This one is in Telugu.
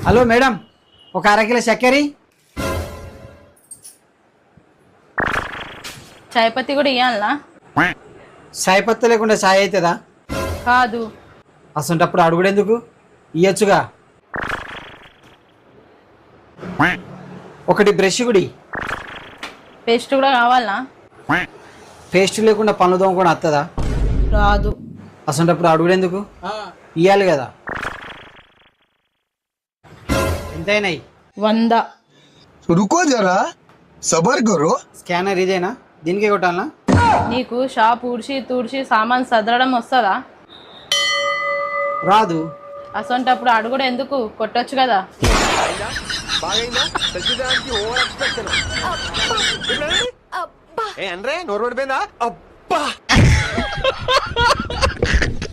హలో మేడం, ఒక అరకిలో చక్కెర. చాయ్ పత్తి కూడా ఇవ్వాలనా? చాయ్ పత్తి లేకుండా చాయ్ అవుతుందా? కాదు. అసంటప్పుడు అడుగుడెందుకు, ఇయ్యొచ్చుగా. ఒకటి బ్రష్ గుడి. పేస్ట్ కూడా కావాలనా? పేస్ట్ లేకుండా పనులు తోముకొని వస్తుందా? రాదు. అసంటప్పుడు అడుగుడెందుకు, ఇయ్యాలి కదా. ఎంతైనాయి? 100. रुको जरा सबर करो. స్కానర్ ఇదేనా, దీనికే కొట్టాలనా? నీకు షాప్ ఊడ్చి తూడ్చి సామాన్ సదరడం వస్తుందా? రాదు. అసొంటప్పుడు అడుగుడు ఎందుకు, కొట్టొచ్చు కదా. అంటే నోరు పడిపోయిందా? అబ్బా